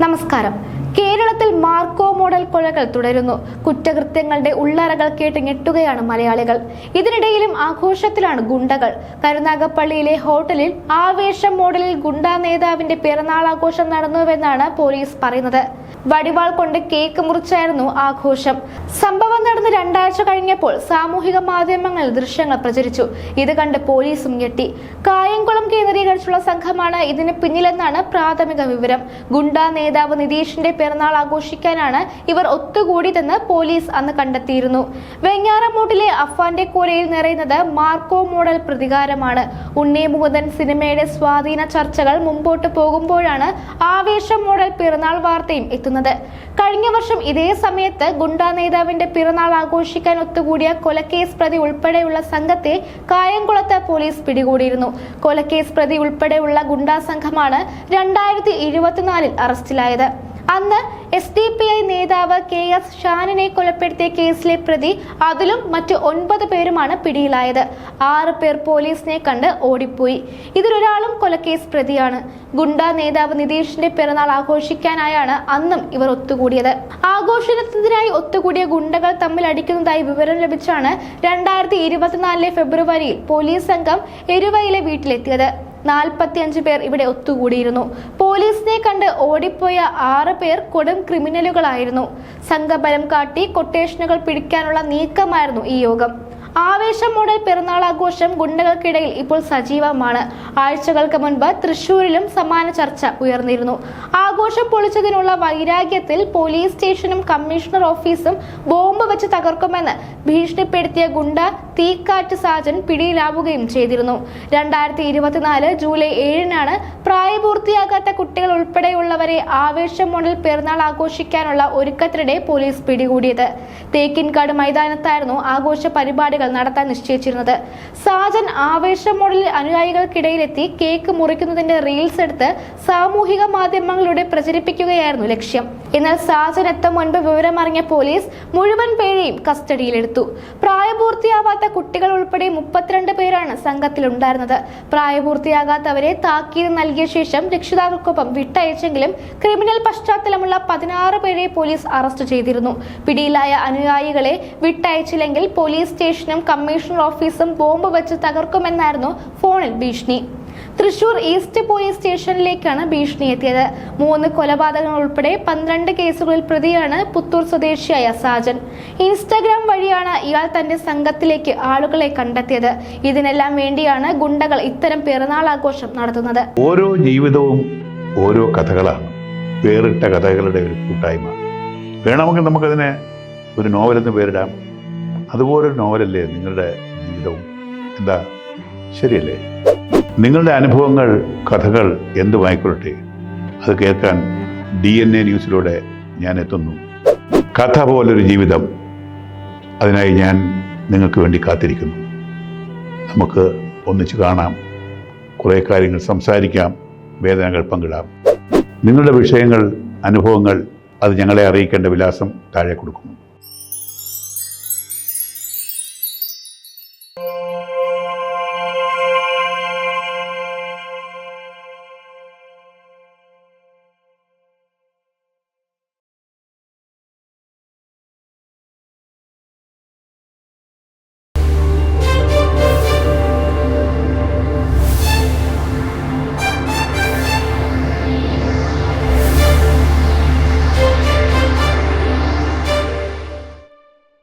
നമസ്കാരം. കേരളത്തിൽ Marco model കൊലകൾ തുടരുന്നു. കുറ്റകൃത്യങ്ങളുടെ ഉള്ളറകൾ കേട്ട് ഞെട്ടുകയാണ് മലയാളികൾ. ഇതിനിടയിലും ആഘോഷത്തിലാണ് ഗുണ്ടകൾ. കരുനാഗപ്പള്ളിയിലെ ഹോട്ടലിൽ ആവേശം മോഡലിൽ ഗുണ്ടാ നേതാവിന്റെ പിറന്നാൾ ആഘോഷം നടന്നുവെന്നാണ് പോലീസ് പറയുന്നത്. വടിവാൾ കൊണ്ട് കേക്ക് മുറിച്ചായിരുന്നു ആഘോഷം. സംഭവം നടന്ന് 2 ആഴ്ച കഴിഞ്ഞപ്പോൾ സാമൂഹിക മാധ്യമങ്ങളിൽ ദൃശ്യങ്ങൾ പ്രചരിച്ചു. ഇത് കണ്ട് പോലീസും ഞെട്ടി. കായംകുളം കേന്ദ്രീകരിച്ചുള്ള സംഘമാണ് ഇതിന് പിന്നിലെന്നാണ് പ്രാഥമിക വിവരം. ഗുണ്ടാ നേതാവ് നിതീഷിന്റെ പിറന്നാൾ ആഘോഷിക്കാനാണ് ഇവർ ഒത്തുകൂടിയതെന്ന് പോലീസ് അന്ന് കണ്ടെത്തിയിരുന്നു. വെഞ്ഞാറമൂട്ടിലെ അഫാന്റെ കോലയിൽ നിറയുന്നത് മാർക്കോ മോഡൽ പ്രതികാരമാണ്. ഉണ്ണി മുകുന്ദൻ സിനിമയുടെ സ്വാധീന ചർച്ചകൾ മുമ്പോട്ട് പോകുമ്പോഴാണ് ആവേശം മോഡൽ പിറന്നാൾ വാർത്തയും എത്തുന്നത്. കഴിഞ്ഞ വർഷം ഇതേ സമയത്ത് ഗുണ്ടാ നേതാവിന്റെ പിറന്നാൾ ആഘോഷിക്കാൻ ഒത്തുകൂടിയ കൊലക്കേസ് പ്രതി ഉൾപ്പെടെയുള്ള സംഘത്തെ കായംകുളത്ത് പോലീസ് പിടികൂടിയിരുന്നു. കൊലക്കേസ് പ്രതി ഉൾപ്പെടെയുള്ള ഗുണ്ടാ സംഘമാണ് 2024 അറസ്റ്റിലായത്. അന്ന് SDPI നേതാവ് KS ഷാനിനെ കൊലപ്പെടുത്തിയ കേസിലെ പ്രതി അതിലും മറ്റു 9 പേരുമാണ് പിടിയിലായത്. 6 പേർ പോലീസിനെ കണ്ട് ഓടിപ്പോയി. ഇതിലൊരാളും കൊലക്കേസ് പ്രതിയാണ്. ഗുണ്ടാ നേതാവ് നിതീഷിന്റെ പിറന്നാൾ ആഘോഷിക്കാനായാണ് അന്നും ഇവർ ഒത്തുകൂടിയത്. ആഘോഷത്തിനായി ഒത്തുകൂടിയ ഗുണ്ടകൾ തമ്മിൽ അടിക്കുന്നതായി വിവരം ലഭിച്ചാണ് 2024 ഫെബ്രുവരിയിൽ പോലീസ് സംഘം എരുവയിലെ വീട്ടിലെത്തിയത്. 45 പേർ ഇവിടെ ഒത്തുകൂടിയിരുന്നു. പോലീസിനെ കണ്ട് ഓടിപ്പോയ 6 പേർ കൊടും ക്രിമിനലുകളായിരുന്നു. സംഘബലം കാട്ടി കൊട്ടേഷനുകൾ പിടിക്കാനുള്ള നീക്കമായിരുന്നു ഈ യോഗം. ആവേശം മോഡൽ പിറന്നാൾ ആഘോഷം ഗുണ്ടകൾക്കിടയിൽ ഇപ്പോൾ സജീവമാണ്. ആഴ്ചകൾക്ക് മുൻപ് തൃശൂരിലും സമാന ചർച്ച ഉയർന്നിരുന്നു. ആഘോഷം പൊളിച്ചതിനുള്ള വൈരാഗ്യത്തിൽ പോലീസ് സ്റ്റേഷനും കമ്മീഷണർ ഓഫീസും ബോംബ് വെച്ച് തകർക്കുമെന്ന് ഭീഷണിപ്പെടുത്തിയ ഗുണ്ട തീക്കാറ്റ് സാജൻ പിടിയിലാവുകയും ചെയ്തിരുന്നു. 2024 ജൂലൈ 7-നാണ് പ്രായപൂർത്തിയാകാത്ത കുട്ടികൾ ഉൾപ്പെടെയുള്ളവരെ ആവേശം മോഡൽ പിറന്നാൾ ആഘോഷിക്കാനുള്ള ഒരുക്കത്തിനിടെ പോലീസ് പിടികൂടിയത്. തേക്കിൻകാട് മൈതാനത്തായിരുന്നു ആഘോഷ പരിപാടികൾ നടത്താൻ നിശ്ചയിച്ചിരുന്നത്. സാജൻ ആവേശം മോഡലിൽ അനുയായികൾക്കിടയിലെത്തി കേക്ക് മുറിക്കുന്നതിന്റെ റീൽസ് എടുത്ത് സാമൂഹിക മാധ്യമങ്ങളിലൂടെ പ്രചരിപ്പിക്കുകയായിരുന്നു ലക്ഷ്യം. എന്നാൽ സാജൻ എത്തും മുൻപ് വിവരമറിഞ്ഞ പോലീസ് മുഴുവൻ പേരെയും കസ്റ്റഡിയിലെടുത്തു. പ്രായപൂർത്തിയാവാത്ത കുട്ടികൾ ഉൾപ്പെടെ 32 പേരാണ് സംഘത്തിലുണ്ടായിരുന്നത്. പ്രായപൂർത്തിയാകാത്തവരെ താക്കീത് നൽകിയ ശേഷം രക്ഷിതാക്കൾക്കൊപ്പം വിട്ടയച്ചെങ്കിലും ക്രിമിനൽ പശ്ചാത്തലമുള്ള 16 പേരെ പോലീസ് അറസ്റ്റ് ചെയ്തിരുന്നു. പിടിയിലായ അനുയായികളെ വിട്ടയച്ചില്ലെങ്കിൽ പോലീസ് സ്റ്റേഷനും കമ്മീഷണർ ഓഫീസും ബോംബ് വെച്ച് തകർക്കുമെന്നായിരുന്നു ഫോണിൽ ഭീഷണി. തൃശൂർ ഈസ്റ്റ് പോലീസ് സ്റ്റേഷനിലേക്കാണ് ഭീഷണി എത്തിയത്. 3 കൊലപാതകങ്ങൾ ഉൾപ്പെടെ 12 കേസുകളിൽ പ്രതിയാണ് പുത്തൂർ സ്വദേശിയായ സാജൻ. ഇൻസ്റ്റഗ്രാം വഴിയാണ് ഇയാൾ തന്റെ സംഘത്തിലേക്ക് ആളുകളെ കണ്ടെത്തിയത്. ഇതിനെല്ലാം വേണ്ടിയാണ് ഗുണ്ടകൾ ഇത്തരം പിറന്നാൾ ആഘോഷം നടത്തുന്നത്. ഓരോ ജീവിതവും ഓരോ കഥകളാണ്, വേറിട്ട കഥകളുടെ ഒരു കൂട്ടായ്മ. വേണമെങ്കിൽ നമുക്കതിനെ ഒരു നോവലെന്ന് പേരിടാം. അതുപോലൊരു നോവലല്ലേ നിങ്ങളുടെ ജീവിതവും? എന്താ, ശരിയല്ലേ? നിങ്ങളുടെ അനുഭവങ്ങൾ, കഥകൾ എന്തുമായിക്കൊള്ളട്ടെ, അത് കേൾക്കാൻ DNA ന്യൂസിലൂടെ ഞാൻ എത്തുന്നു. കഥ പോലൊരു ജീവിതം, അതിനായി ഞാൻ നിങ്ങൾക്ക് വേണ്ടി കാത്തിരിക്കുന്നു. നമുക്ക് ഒന്നിച്ച് കാണാം, കുറേ കാര്യങ്ങൾ സംസാരിക്കാം, വേദനകൾ പങ്കിടാം. നിങ്ങളുടെ വിഷയങ്ങൾ, അനുഭവങ്ങൾ അത് ഞങ്ങളെ അറിയിക്കേണ്ട വിലാസം താഴെ കൊടുക്കുന്നു.